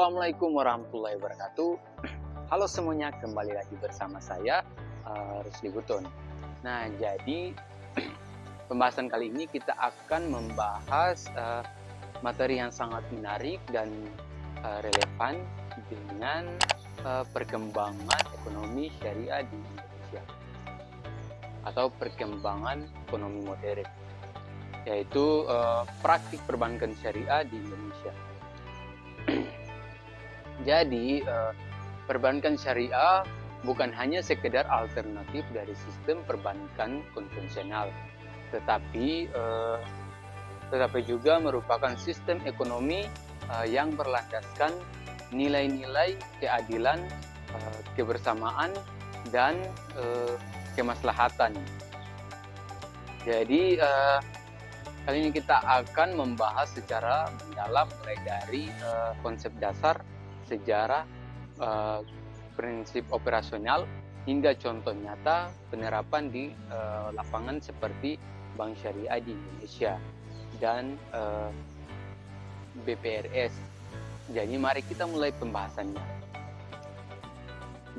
Assalamualaikum warahmatullahi wabarakatuh. Halo semuanya, kembali lagi bersama saya Rusli Buton. Nah, jadi pembahasan kali ini kita akan membahas materi yang sangat menarik dan relevan dengan perkembangan ekonomi syariah di Indonesia atau perkembangan ekonomi modern, yaitu praktik perbankan syariah di Indonesia. Jadi, perbankan syariah bukan hanya sekedar alternatif dari sistem perbankan konvensional, tetapi juga merupakan sistem ekonomi yang berlandaskan nilai-nilai keadilan, kebersamaan, dan kemaslahatan. Jadi, kali ini kita akan membahas secara mendalam mulai dari konsep dasar, sejarah, prinsip operasional, hingga contoh nyata penerapan di lapangan seperti Bank Syariah di Indonesia dan BPRS. Jadi mari kita mulai pembahasannya.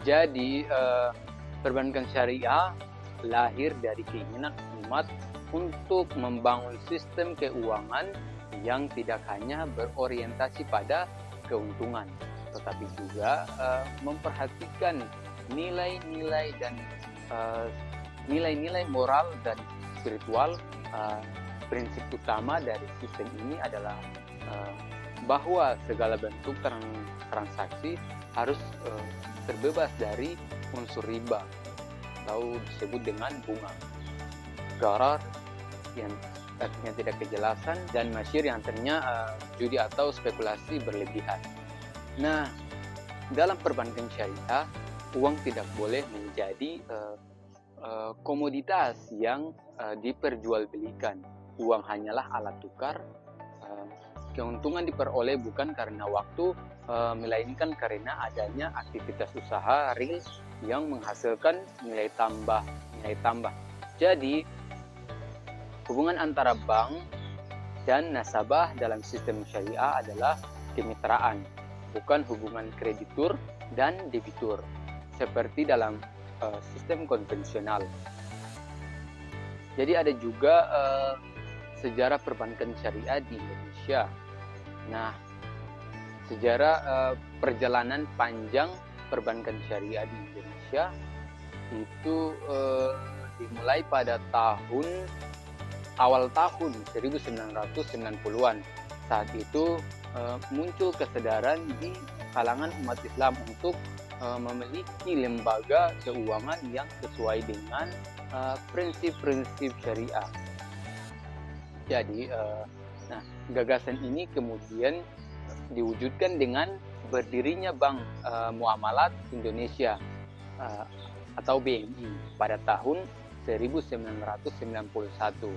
Jadi perbankan syariah lahir dari keinginan umat untuk membangun sistem keuangan yang tidak hanya berorientasi pada keuntungan, tetapi juga memperhatikan nilai-nilai dan nilai-nilai moral dan spiritual. Prinsip utama dari sistem ini adalah bahwa segala bentuk transaksi harus terbebas dari unsur riba atau disebut dengan bunga, gharar yang artinya tidak kejelasan, dan masyir yang artinya judi atau spekulasi berlebihan. Nah, dalam perbankan syariah, uang tidak boleh menjadi komoditas yang diperjualbelikan. Uang hanyalah alat tukar. Keuntungan diperoleh bukan karena waktu, melainkan karena adanya aktivitas usaha real yang menghasilkan nilai tambah. Jadi, hubungan antara bank dan nasabah dalam sistem syariah adalah kemitraan, bukan hubungan kreditur dan debitur seperti dalam sistem konvensional. Jadi ada juga sejarah perbankan syariah di Indonesia. Nah, sejarah perjalanan panjang perbankan syariah di Indonesia itu dimulai pada awal tahun 1990-an. Saat itu muncul kesadaran di kalangan umat Islam untuk memiliki lembaga keuangan yang sesuai dengan prinsip-prinsip syariah. Jadi, gagasan ini kemudian diwujudkan dengan berdirinya Bank Muamalat Indonesia atau BMI pada tahun 1991.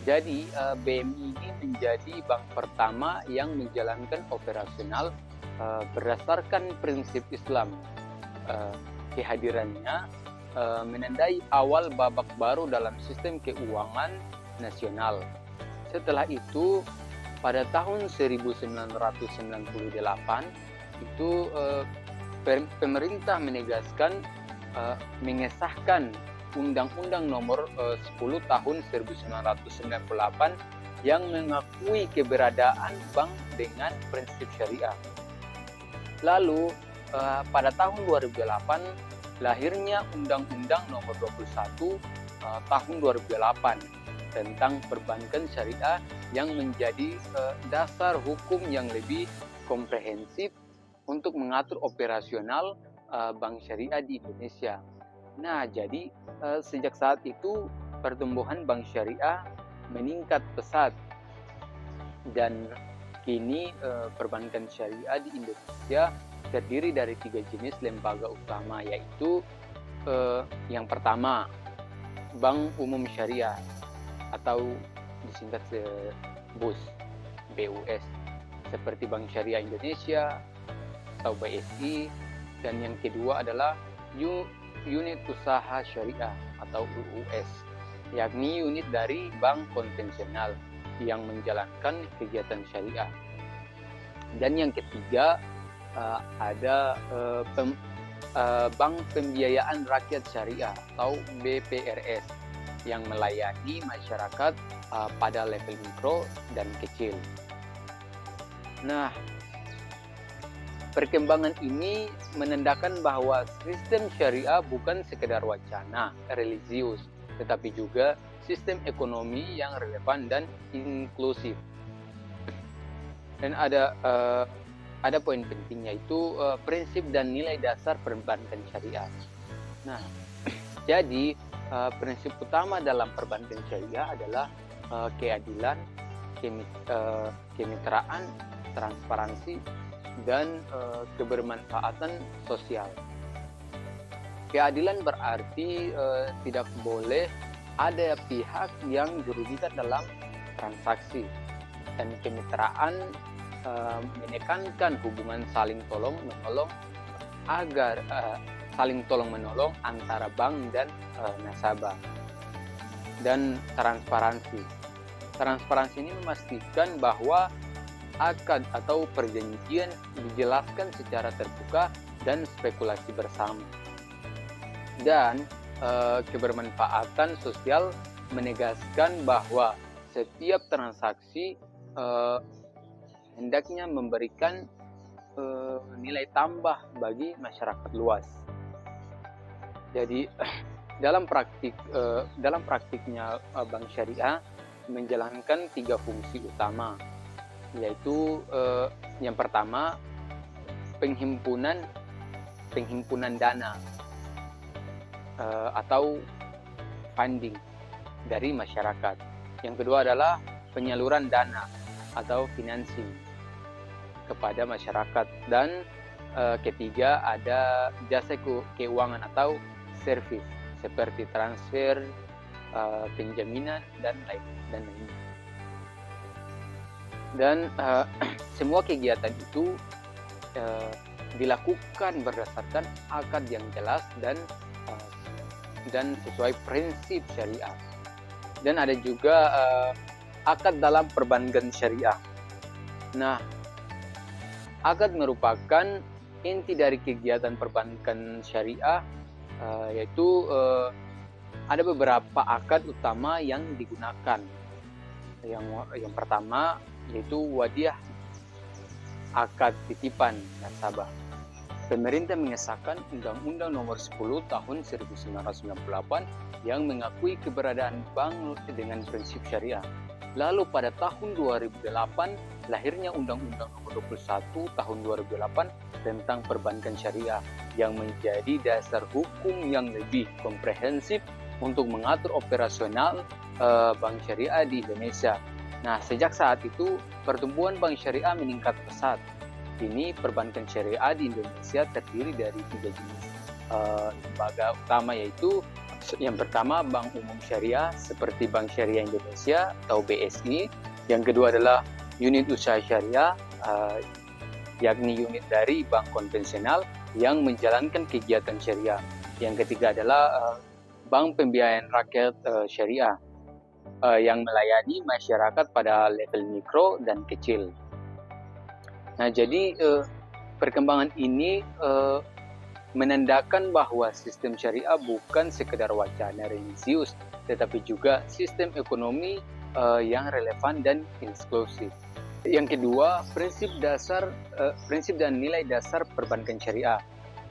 Jadi BMI ini menjadi bank pertama yang menjalankan operasional berdasarkan prinsip Islam. Kehadirannya menandai awal babak baru dalam sistem keuangan nasional. Setelah itu, pada tahun 1998 itu pemerintah mengesahkan Undang-Undang Nomor 10 Tahun 1998 yang mengakui keberadaan bank dengan prinsip syariah. Lalu pada tahun 2008 lahirnya Undang-Undang Nomor 21 Tahun 2008 tentang perbankan syariah yang menjadi dasar hukum yang lebih komprehensif untuk mengatur operasional bank syariah di Indonesia. Nah, jadi sejak saat itu pertumbuhan bank syariah meningkat pesat, dan kini perbankan syariah di Indonesia terdiri dari 3 jenis lembaga utama, yaitu yang pertama, Bank Umum Syariah atau disingkat BUS, seperti Bank Syariah Indonesia atau BSI, dan yang kedua adalah Unit Usaha Syariah atau UUS, yakni unit dari bank konvensional yang menjalankan kegiatan syariah. Dan yang ketiga ada Bank Pembiayaan Rakyat Syariah atau BPRS yang melayani masyarakat pada level mikro dan kecil. Nah, perkembangan ini menandakan bahwa sistem syariah bukan sekedar wacana religius, tetapi juga sistem ekonomi yang relevan dan inklusif. Dan ada poin penting, yaitu prinsip dan nilai dasar perbankan syariah. Nah, jadi prinsip utama dalam perbankan syariah adalah keadilan, kemitraan, transparansi, dan kebermanfaatan sosial. Keadilan berarti tidak boleh ada pihak yang dirugikan dalam transaksi, dan kemitraan menekankan hubungan saling tolong-menolong agar saling tolong-menolong antara bank dan nasabah. Dan transparansi ini memastikan bahwa akad atau perjanjian dijelaskan secara terbuka dan spekulasi bersama. Dan kebermanfaatan sosial menegaskan bahwa setiap transaksi hendaknya memberikan nilai tambah bagi masyarakat luas. Jadi dalam praktiknya bank syariah menjalankan 3 fungsi utama, yaitu yang pertama penghimpunan dana atau funding dari masyarakat. Yang kedua adalah penyaluran dana atau financing kepada masyarakat, dan ketiga ada jasa keuangan atau service seperti transfer, penjaminan dan lainnya. Dan semua kegiatan itu dilakukan berdasarkan akad yang jelas dan sesuai prinsip syariah. Dan ada juga akad dalam perbankan syariah. Nah, akad merupakan inti dari kegiatan perbankan syariah, yaitu ada beberapa akad utama yang digunakan. Yang pertama yaitu wadiah, akad titipan nasabah. Pemerintah mengesahkan Undang-Undang Nomor 10 Tahun 1998 yang mengakui keberadaan bank dengan prinsip syariah. Lalu pada tahun 2008 lahirnya Undang-Undang Nomor 21 Tahun 2008 tentang perbankan syariah yang menjadi dasar hukum yang lebih komprehensif untuk mengatur operasional bank syariah di Indonesia. Nah, sejak saat itu pertumbuhan bank syariah meningkat pesat. Kini perbankan syariah di Indonesia terdiri dari 3 jenis lembaga utama, yaitu yang pertama Bank Umum Syariah seperti Bank Syariah Indonesia atau BSI. Yang kedua adalah unit usaha syariah, yakni unit dari bank konvensional yang menjalankan kegiatan syariah. Yang ketiga adalah Bank Pembiayaan Rakyat Syariah yang melayani masyarakat pada level mikro dan kecil. Nah, jadi perkembangan ini menandakan bahwa sistem syariah bukan sekedar wacana religius, tetapi juga sistem ekonomi yang relevan dan inklusif. Yang kedua, prinsip dan nilai dasar perbankan syariah.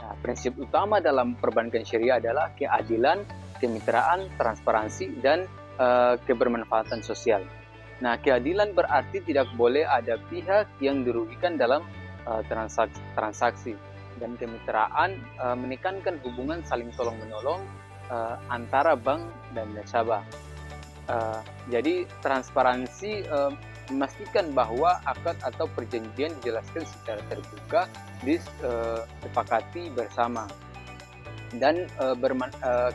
Nah, prinsip utama dalam perbankan syariah adalah keadilan, kemitraan, transparansi, dan kebermanfaatan sosial. Nah, keadilan berarti tidak boleh ada pihak yang dirugikan dalam transaksi, dan kemitraan menekankan hubungan saling tolong-menolong antara bank dan nasabah. Jadi transparansi memastikan bahwa akad atau perjanjian dijelaskan secara terbuka, disepakati bersama. Dan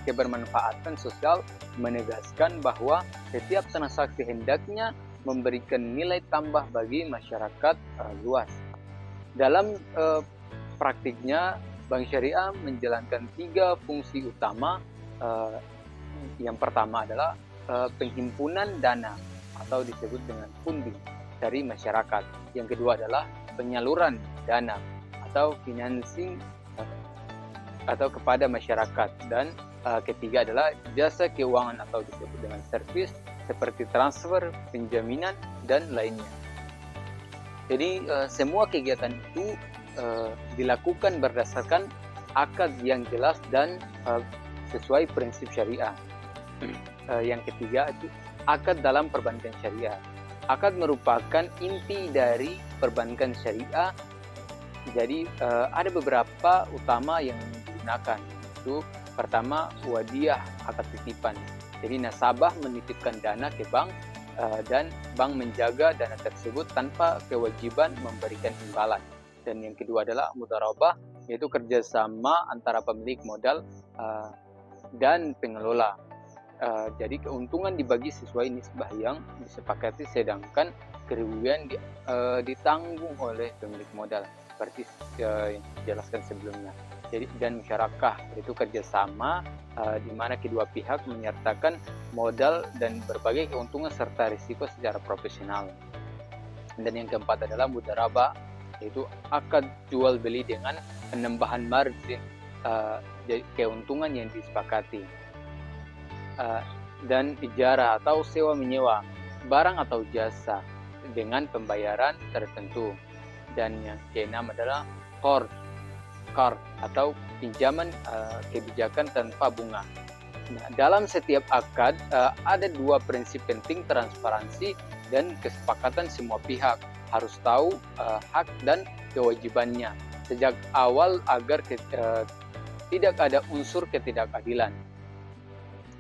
kebermanfaatan sosial menegaskan bahwa setiap transaksi hendaknya memberikan nilai tambah bagi masyarakat luas. Dalam praktiknya, Bank Syariah menjalankan 3 fungsi utama. Yang pertama adalah penghimpunan dana atau disebut dengan funding dari masyarakat. Yang kedua adalah penyaluran dana atau financing atau kepada masyarakat. Dan ketiga adalah jasa keuangan atau disebut dengan servis seperti transfer, penjaminan, dan lainnya. Jadi semua kegiatan itu dilakukan berdasarkan akad yang jelas dan sesuai prinsip syariah. Yang ketiga itu akad dalam perbankan syariah. Akad merupakan inti dari perbankan syariah. Jadi ada beberapa utama yang digunakan. Itu pertama, wadiah akad titipan. Jadi nasabah menitipkan dana ke bank dan bank menjaga dana tersebut tanpa kewajiban memberikan imbalan. Dan yang kedua adalah mudharabah, yaitu kerjasama antara pemilik modal dan pengelola. Jadi keuntungan dibagi sesuai nisbah yang disepakati, sedangkan kerugian ditanggung oleh pemilik modal seperti yang dijelaskan sebelumnya. Jadi dan musyarakah, itu kerjasama di mana kedua pihak menyertakan modal dan berbagai keuntungan serta risiko secara profesional. Dan yang keempat adalah mudharabah, yaitu akad jual beli dengan penambahan margin keuntungan yang disepakati. Dan ijarah atau sewa menyewa barang atau jasa dengan pembayaran tertentu. Dan yang keenam adalah qard atau pinjaman kebijakan tanpa bunga. Nah, dalam setiap akad ada dua prinsip penting: transparansi dan kesepakatan semua pihak harus tahu hak dan kewajibannya sejak awal agar tidak ada unsur ketidakadilan.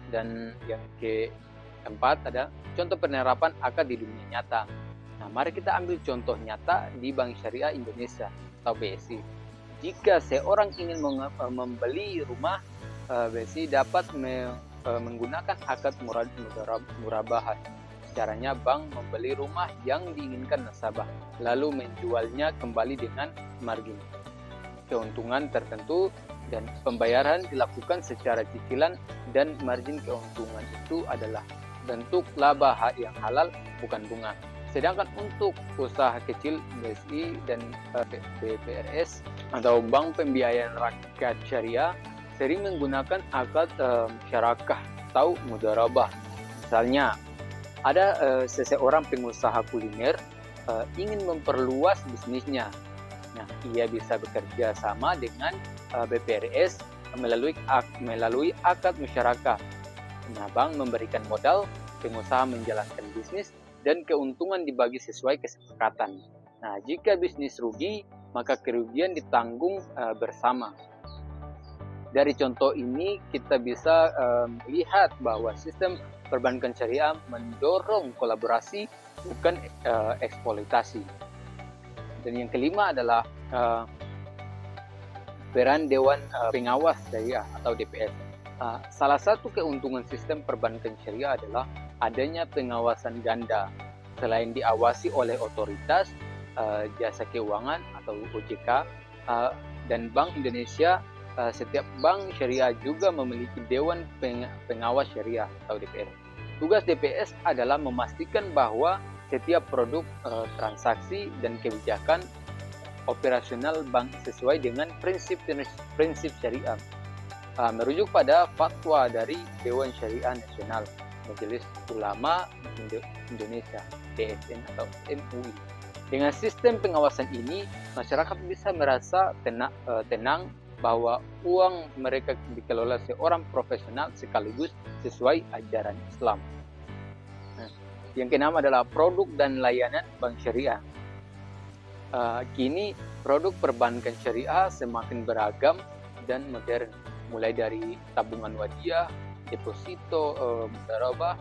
Dan yang keempat ada contoh penerapan akad di dunia nyata. Nah, mari kita ambil contoh nyata di Bank Syariah Indonesia atau BSI. Jika seorang ingin membeli rumah, BSI dapat menggunakan akad murabahat. Caranya, bank membeli rumah yang diinginkan nasabah, lalu menjualnya kembali dengan margin keuntungan tertentu, dan pembayaran dilakukan secara cicilan, dan margin keuntungan itu adalah bentuk laba yang halal, bukan bunga. Sedangkan untuk usaha kecil, BSI dan BPRS atau Bank Pembiayaan Rakyat Syariah sering menggunakan akad musyarakah atau mudharabah. Misalnya, ada seseorang pengusaha kuliner ingin memperluas bisnisnya. Nah, ia bisa bekerja sama dengan BPRS melalui akad musyarakah. Nah, bank memberikan modal, pengusaha menjalankan bisnis, dan keuntungan dibagi sesuai kesepakatan. Nah, jika bisnis rugi, maka kerugian ditanggung bersama. Dari contoh ini kita bisa melihat bahwa sistem perbankan syariah mendorong kolaborasi, bukan eksploitasi. Dan yang kelima adalah peran Dewan Pengawas Syariah atau DPS. Salah satu keuntungan sistem perbankan syariah adalah adanya pengawasan ganda. Selain diawasi oleh otoritas jasa keuangan atau OJK dan Bank Indonesia, setiap bank syariah juga memiliki Dewan Pengawas Syariah atau DPS. Tugas DPS adalah memastikan bahwa setiap produk, transaksi, dan kebijakan operasional bank sesuai dengan prinsip syariah. Merujuk pada fatwa dari Dewan Syariah Nasional Majelis Ulama Indonesia (DSN) atau MUI. Dengan sistem pengawasan ini, masyarakat bisa merasa tenang bahwa uang mereka dikelola seorang profesional sekaligus sesuai ajaran Islam. Yang keenam adalah produk dan layanan bank syariah. Kini produk perbankan syariah semakin beragam dan modern, mulai dari tabungan wadiah, deposito, mudharabah,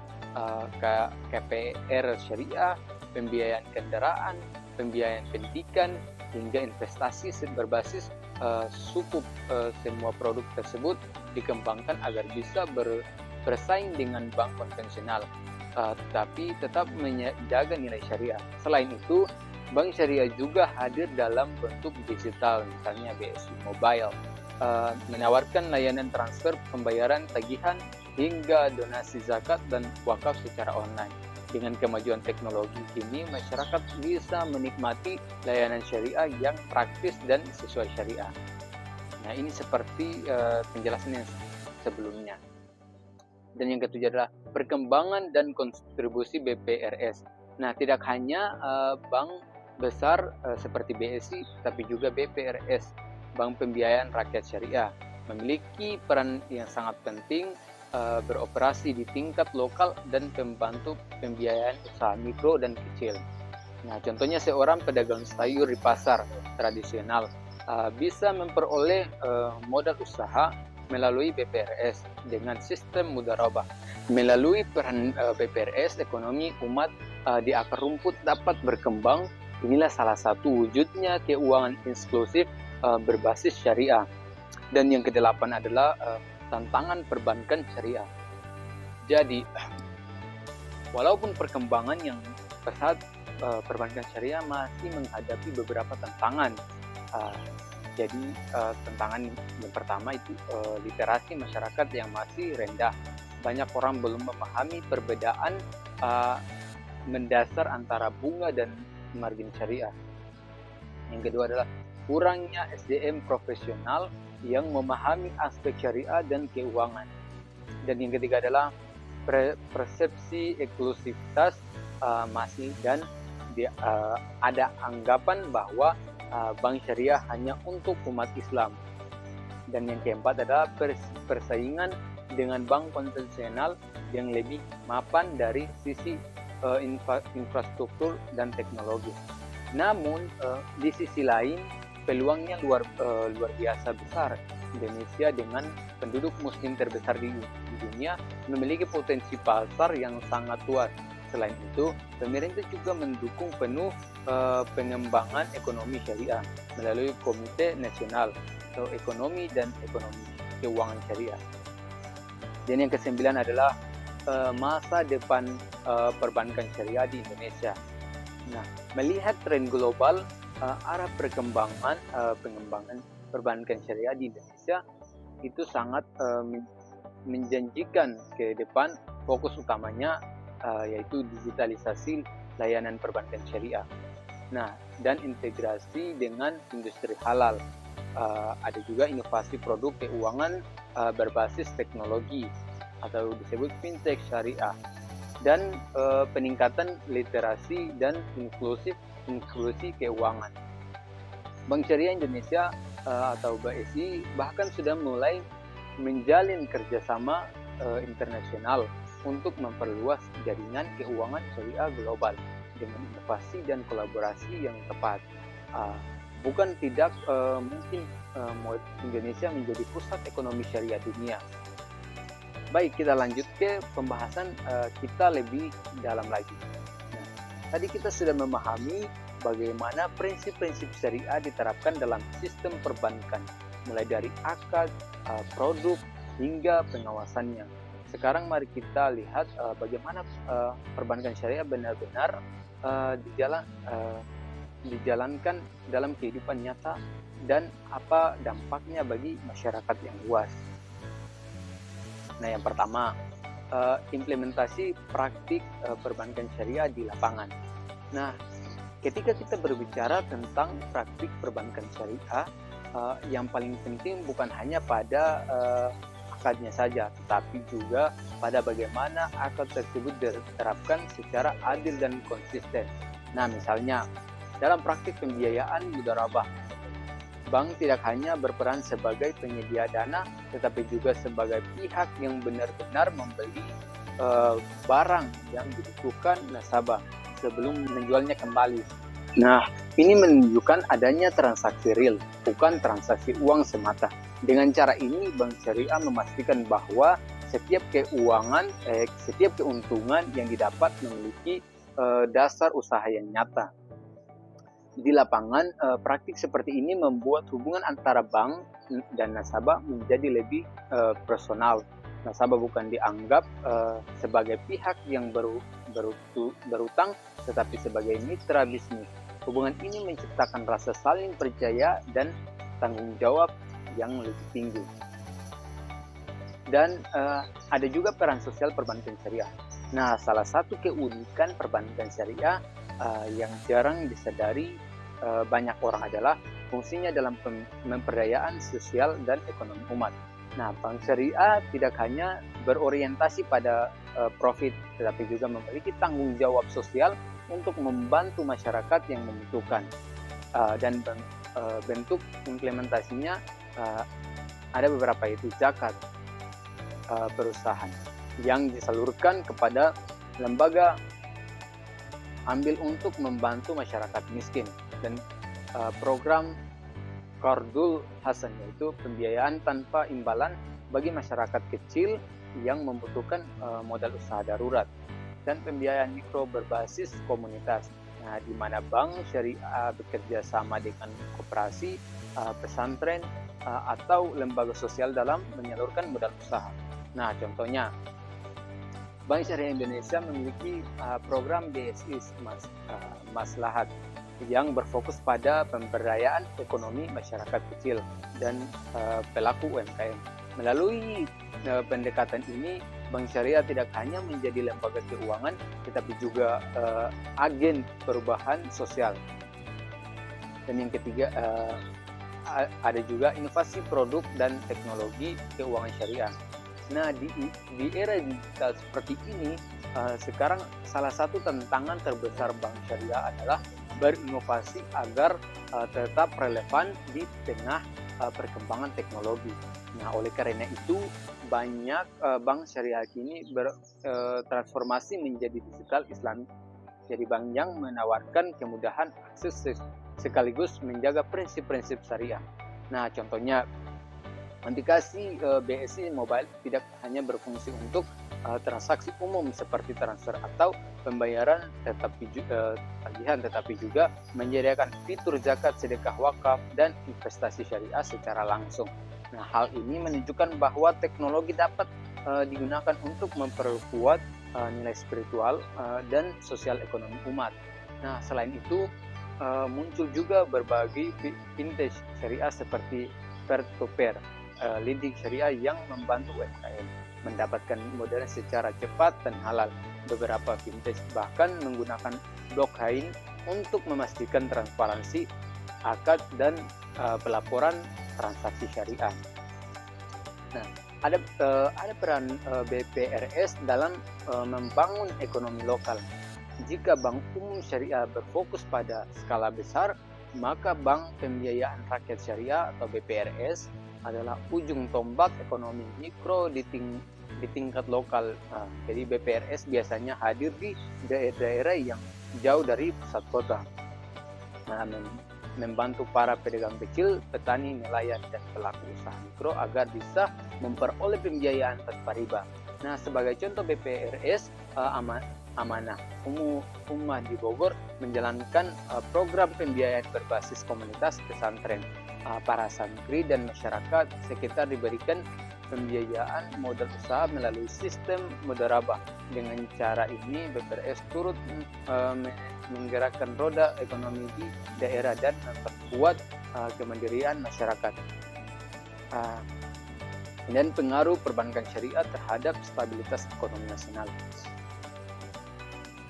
KPR syariah, pembiayaan kendaraan, pembiayaan pendidikan, hingga investasi berbasis sukuk. Semua produk tersebut dikembangkan agar bisa bersaing dengan bank konvensional, tapi tetap menjaga nilai syariah. Selain itu, bank syariah juga hadir dalam bentuk digital, misalnya BSI Mobile, menawarkan layanan transfer, pembayaran tagihan, hingga donasi zakat dan wakaf secara online. Dengan kemajuan teknologi kini, masyarakat bisa menikmati layanan syariah yang praktis dan sesuai syariah. Nah, ini seperti penjelasan yang sebelumnya. Dan yang ketujuh adalah perkembangan dan kontribusi BPRS. Nah, tidak hanya bank besar seperti BSI, tapi juga BPRS, Bank Pembiayaan Rakyat Syariah, memiliki peran yang sangat penting beroperasi di tingkat lokal dan membantu pembiayaan usaha mikro dan kecil. Nah, contohnya seorang pedagang sayur di pasar tradisional bisa memperoleh modal usaha melalui BPRS dengan sistem mudharabah. Melalui peran BPRS, ekonomi umat di akar rumput dapat berkembang. Inilah salah satu wujudnya keuangan inklusif berbasis syariah. Dan yang kedelapan adalah tantangan perbankan syariah. Jadi, walaupun perkembangan yang pesat, perbankan syariah masih menghadapi beberapa tantangan. Jadi, tantangan yang pertama itu literasi masyarakat yang masih rendah. Banyak orang belum memahami perbedaan mendasar antara bunga dan margin syariah. Yang kedua adalah kurangnya SDM profesional yang memahami aspek syariah dan keuangan. Dan yang ketiga adalah persepsi eksklusivitas masih dan ada anggapan bahwa bank syariah hanya untuk umat Islam. Dan yang keempat adalah persaingan dengan bank konvensional yang lebih mapan dari sisi infrastruktur dan teknologi. Namun di sisi lain peluangnya luar biasa besar. Indonesia dengan penduduk muslim terbesar di dunia memiliki potensi pasar yang sangat luas. Selain itu, pemerintah juga mendukung penuh pengembangan ekonomi syariah melalui Komite Nasional atau Ekonomi dan Ekonomi Keuangan Syariah. Dan yang kesembilan adalah masa depan perbankan syariah di Indonesia. Nah, melihat tren global, arah pengembangan perbankan syariah di Indonesia itu sangat menjanjikan ke depan. Fokus utamanya yaitu digitalisasi layanan perbankan syariah. Nah, dan integrasi dengan industri halal. Ada juga inovasi produk keuangan berbasis teknologi atau disebut fintech syariah, dan peningkatan literasi dan inklusi keuangan. Bank Syariah Indonesia atau BSI bahkan sudah mulai menjalin kerjasama internasional untuk memperluas jaringan keuangan syariah global dengan inovasi dan kolaborasi yang tepat. Bukan tidak mungkin Indonesia menjadi pusat ekonomi syariah dunia. Baik, kita lanjut ke pembahasan kita lebih dalam lagi. Nah, tadi kita sudah memahami bagaimana prinsip-prinsip syariah diterapkan dalam sistem perbankan, mulai dari akad, produk, hingga pengawasannya. Sekarang mari kita lihat bagaimana perbankan syariah benar-benar dijalankan dalam kehidupan nyata dan apa dampaknya bagi masyarakat yang luas. Nah, yang pertama, implementasi praktik perbankan syariah di lapangan. Nah, ketika kita berbicara tentang praktik perbankan syariah, yang paling penting bukan hanya pada akadnya saja, tetapi juga pada bagaimana akad tersebut diterapkan secara adil dan konsisten. Nah, misalnya dalam praktik pembiayaan mudharabah, bank tidak hanya berperan sebagai penyedia dana, tetapi juga sebagai pihak yang benar-benar membeli barang yang dibutuhkan nasabah sebelum menjualnya kembali. Nah, ini menunjukkan adanya transaksi real, bukan transaksi uang semata. Dengan cara ini, Bank Syariah memastikan bahwa setiap keuntungan yang didapat memiliki dasar usaha yang nyata. Di lapangan, praktik seperti ini membuat hubungan antara bank dan nasabah menjadi lebih personal. Nasabah bukan dianggap sebagai pihak yang berutang, tetapi sebagai mitra bisnis. Hubungan ini menciptakan rasa saling percaya dan tanggung jawab yang lebih tinggi. dan ada juga peran sosial perbankan syariah. Nah, salah satu keunikan perbankan syariah yang jarang disadari banyak orang adalah fungsinya dalam pemberdayaan sosial dan ekonomi umat. Nah, bank syariah tidak hanya berorientasi pada profit, tetapi juga memiliki tanggung jawab sosial untuk membantu masyarakat yang membutuhkan. Dan bentuk implementasinya ada beberapa, yaitu zakat perusahaan yang disalurkan kepada lembaga ambil untuk membantu masyarakat miskin, dan program Qardul Hasan, yaitu pembiayaan tanpa imbalan bagi masyarakat kecil yang membutuhkan modal usaha darurat, dan pembiayaan mikro berbasis komunitas. Nah, di mana bank syariah bekerja sama dengan koperasi, pesantren, atau lembaga sosial dalam menyalurkan modal usaha. Nah, contohnya Bank Syariah Indonesia memiliki program BSI Maslahat yang berfokus pada pemberdayaan ekonomi masyarakat kecil dan pelaku UMKM. Melalui pendekatan ini, Bank Syariah tidak hanya menjadi lembaga keuangan, tetapi juga agen perubahan sosial. Dan yang ketiga, ada juga inovasi produk dan teknologi keuangan syariah. Nah, di era digital seperti ini, sekarang salah satu tantangan terbesar bank syariah adalah berinovasi agar tetap relevan di tengah perkembangan teknologi. Nah, oleh karena itu, banyak bank syariah kini bertransformasi menjadi digital Islami. Jadi bank yang menawarkan kemudahan akses sekaligus menjaga prinsip-prinsip syariah. Nah, contohnya aplikasi BSI Mobile tidak hanya berfungsi untuk transaksi umum seperti transfer atau pembayaran tagihan, tetapi juga menyediakan fitur zakat, sedekah, wakaf, dan investasi syariah secara langsung. Nah, hal ini menunjukkan bahwa teknologi dapat digunakan untuk memperkuat nilai spiritual dan sosial ekonomi umat. Nah, selain itu muncul juga berbagai fintech syariah seperti peer-to-peer lending syariah yang membantu UMKM mendapatkan modal secara cepat dan halal. Beberapa fintech bahkan menggunakan blockchain untuk memastikan transparansi akad dan pelaporan transaksi syariah. Nah, ada peran BPRS dalam membangun ekonomi lokal. Jika Bank Umum Syariah berfokus pada skala besar, maka Bank Pembiayaan Rakyat Syariah atau BPRS adalah ujung tombak ekonomi mikro di tingkat lokal. Nah, jadi BPRS biasanya hadir di daerah-daerah yang jauh dari pusat kota. Nah, membantu para pedagang kecil, petani, nelayan, dan pelaku usaha mikro agar bisa memperoleh pembiayaan tanpa riba. Nah, sebagai contoh BPRS, Amanah Ummah di Bogor menjalankan program pembiayaan berbasis komunitas pesantren. Para santri dan masyarakat sekitar diberikan pembiayaan modal usaha melalui sistem mudharabah. Dengan cara ini, BPRS turut menggerakkan roda ekonomi di daerah dan memperkuat kemandirian masyarakat. Dan pengaruh perbankan syariah terhadap stabilitas ekonomi nasional.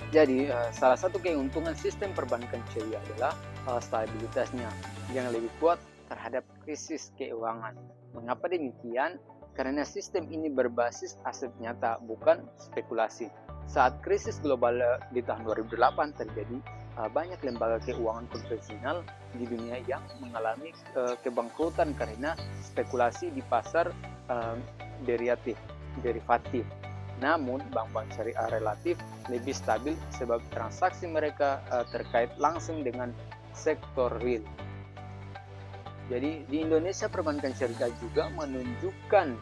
Jadi, salah satu keuntungan sistem perbankan syariah adalah stabilitasnya yang lebih kuat terhadap krisis keuangan. Mengapa demikian? Karena sistem ini berbasis aset nyata, bukan spekulasi. Saat krisis global di tahun 2008 terjadi, banyak lembaga keuangan konvensional di dunia yang mengalami kebangkrutan karena spekulasi di pasar derivatif. Namun, bank-bank syariah relatif lebih stabil sebab transaksi mereka terkait langsung dengan sektor real. Jadi di Indonesia perbankan syariah juga menunjukkan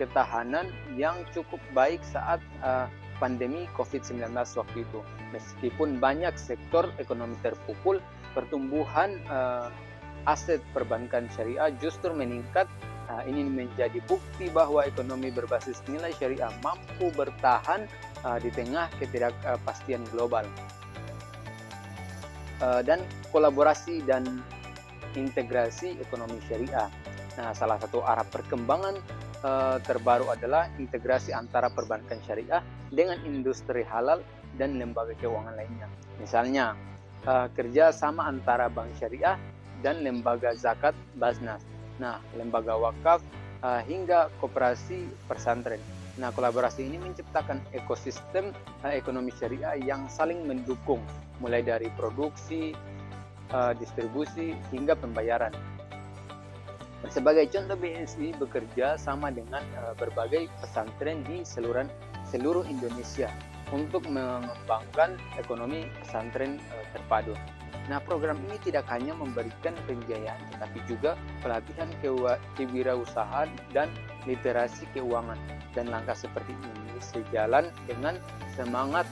ketahanan yang cukup baik saat pandemi COVID-19 waktu itu. Meskipun banyak sektor ekonomi terpukul, pertumbuhan aset perbankan syariah justru meningkat. Ini menjadi bukti bahwa ekonomi berbasis nilai syariah mampu bertahan di tengah ketidakpastian global. Dan kolaborasi dan integrasi ekonomi syariah. Nah, salah satu arah perkembangan terbaru adalah integrasi antara perbankan syariah dengan industri halal dan lembaga keuangan lainnya. Misalnya, kerja sama antara bank syariah dan lembaga zakat Basnas. Nah, lembaga wakaf hingga koperasi pesantren. Nah, kolaborasi ini menciptakan ekosistem ekonomi syariah yang saling mendukung, mulai dari produksi, distribusi, hingga pembayaran. Sebagai contoh, BSI bekerja sama dengan berbagai pesantren di seluruh Indonesia untuk mengembangkan ekonomi pesantren terpadu. Nah, program ini tidak hanya memberikan pembiayaan, tetapi juga pelatihan kewirausahaan dan literasi keuangan. Dan langkah seperti ini sejalan dengan semangat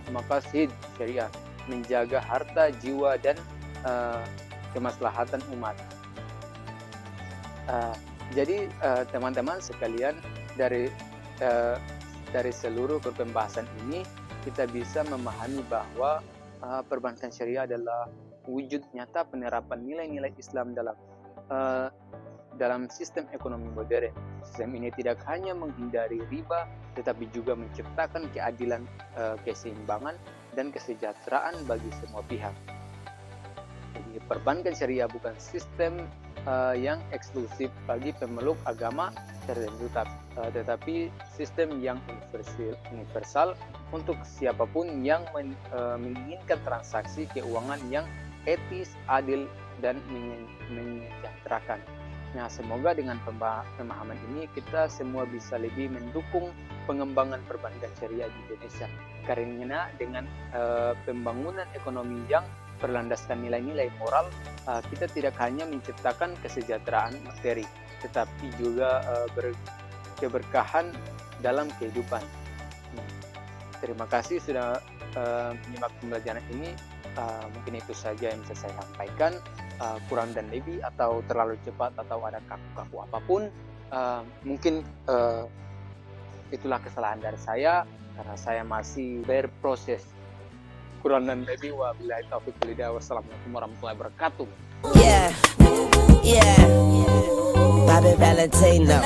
maqasid syariah, menjaga harta, jiwa, dan kemaslahatan umat. Jadi teman-teman sekalian, dari seluruh pembahasan ini kita bisa memahami bahwa perbankan syariah adalah wujud nyata penerapan nilai-nilai Islam dalam sistem ekonomi modern. Sistem ini tidak hanya menghindari riba, tetapi juga menciptakan keadilan, keseimbangan, dan kesejahteraan bagi semua pihak. Jadi perbankan syariah bukan sistem yang eksklusif bagi pemeluk agama tertentu, tetapi sistem yang universal untuk siapapun yang menginginkan transaksi keuangan yang etis, adil, dan menyejahterakan. Nah, semoga dengan pemahaman ini kita semua bisa lebih mendukung pengembangan perbankan syariah di Indonesia. Karena dengan pembangunan ekonomi yang berlandaskan nilai-nilai moral, kita tidak hanya menciptakan kesejahteraan materi, tetapi juga keberkahan dalam kehidupan. Terima kasih sudah menyimak pembelajaran ini. Mungkin itu saja yang bisa saya sampaikan. Kurang dan lebih atau terlalu cepat atau ada kaku-kaku apapun, mungkin itulah kesalahan dari saya karena saya masih berproses. Kurang dan lebih, wabillahi taufiq wal hidayah. Wassalamualaikum warahmatullahi wabarakatuh. Yeah, Bobby Valentino.